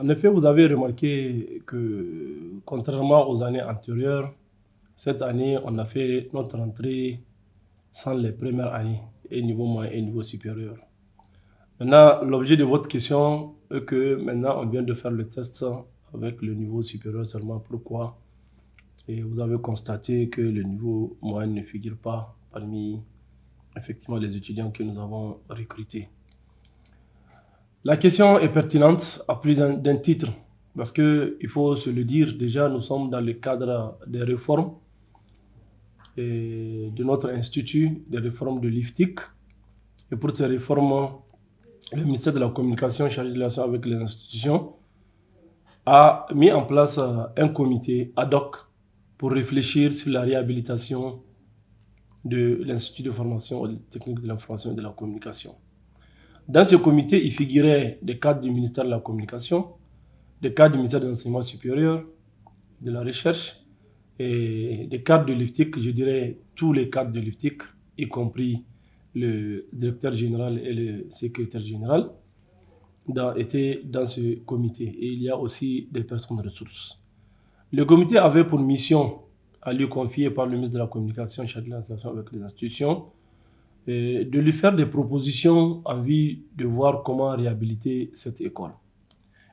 En effet, vous avez remarqué que, contrairement aux années antérieures, cette année, on a fait notre rentrée sans les premières années, et niveau moyen et niveau supérieur. Maintenant, l'objet de votre question est que maintenant, on vient de faire le test avec le niveau supérieur seulement. Pourquoi? Et vous avez constaté que le niveau moyen ne figure pas parmi, effectivement, les étudiants que nous avons recrutés. La question est pertinente à plus d'un titre, parce qu'il faut se le dire, déjà nous sommes dans le cadre des réformes et de notre institut, des réformes de l'IFTIC. Et pour ces réformes, le ministère de la Communication, chargé de la relation avec les institutions, a mis en place un comité ad hoc pour réfléchir sur la réhabilitation de l'Institut de formation technique de l'information et de la communication. Dans ce comité, il figurait des cadres du ministère de la Communication, des cadres du ministère de l'Enseignement supérieur, de la Recherche, et des cadres de l'IFTIC, je dirais tous les cadres de l'IFTIC, y compris le directeur général et le secrétaire général, étaient dans ce comité. Et il y a aussi des personnes ressources. Le comité avait pour mission, à lui confier par le ministre de la Communication, chargé de l'interaction avec les institutions, de lui faire des propositions en vue de voir comment réhabiliter cette école.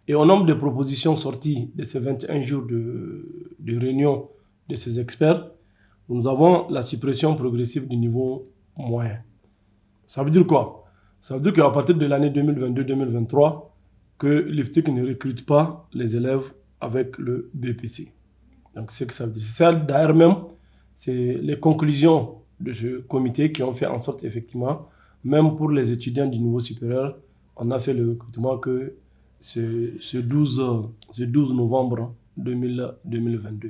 Et au nombre de propositions sorties de ces 21 jours de réunion de ces experts, nous avons la suppression progressive du niveau moyen. Ça veut dire quoi? Ça veut dire qu'à partir de l'année 2022-2023, que l'IFTIC ne recrute pas les élèves avec le BPC. Donc c'est ce que ça veut dire. C'est ça d'ailleurs même, c'est les conclusions de ce comité qui ont fait en sorte effectivement, même pour les étudiants du niveau supérieur, on a fait le recrutement que ce 12 novembre 2022.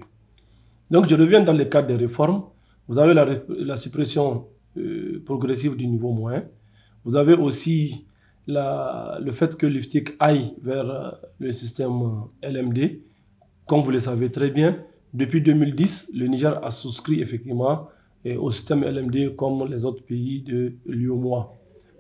Donc je reviens dans le cadre des réformes. Vous avez la suppression progressive du niveau moyen. Vous avez aussi le fait que l'IFTIC aille vers le système LMD. Comme vous le savez très bien, depuis 2010, le Niger a souscrit effectivement au système LMD comme les autres pays de l'UEMOA.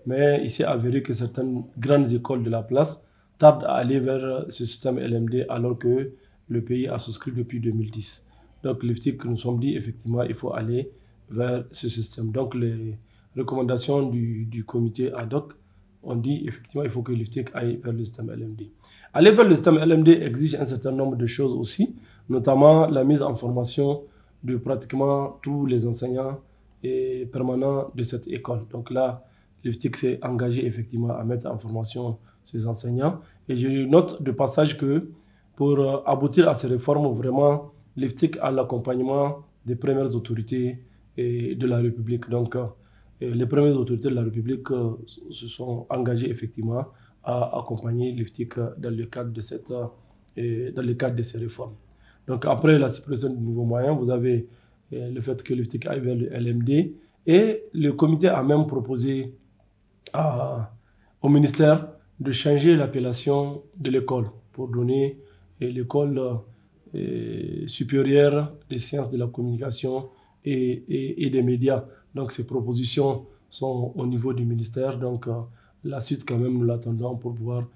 Mais il s'est avéré que certaines grandes écoles de la place tardent à aller vers ce système LMD alors que le pays a souscrit depuis 2010. Donc l'IFTIC, nous sommes dit effectivement il faut aller vers ce système. Donc les recommandations du comité ad hoc ont dit effectivement il faut que l'IFTIC aille vers le système LMD. Aller vers le système LMD exige un certain nombre de choses aussi, notamment la mise en formation de pratiquement tous les enseignants et permanents de cette école. Donc là, l'IFTIC s'est engagé effectivement à mettre en formation ces enseignants. Et je note de passage que pour aboutir à ces réformes, vraiment, l'IFTIC a l'accompagnement des premières autorités de la République. Donc, les premières autorités de la République se sont engagées effectivement à accompagner l'IFTIC dans le cadre de ces réformes. Donc, après la suppression du nouveau moyen, vous avez le fait que l'IFTIC aille vers le LMD et le comité a même proposé au ministère de changer l'appellation de l'école pour donner l'école supérieure des sciences de la communication et des médias. Donc ces propositions sont au niveau du ministère. Donc la suite quand même nous l'attendons pour voir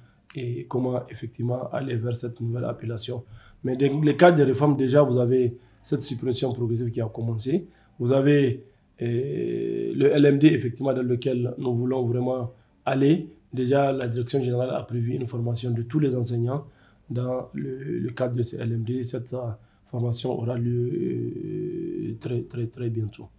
comment effectivement aller vers cette nouvelle appellation. Mais dans le cadre des réformes déjà, vous avez cette suppression progressive qui a commencé. Vous avez le LMD effectivement dans lequel nous voulons vraiment aller. Déjà, la direction générale a prévu une formation de tous les enseignants dans le cadre de ce LMD. Cette formation aura lieu très bientôt.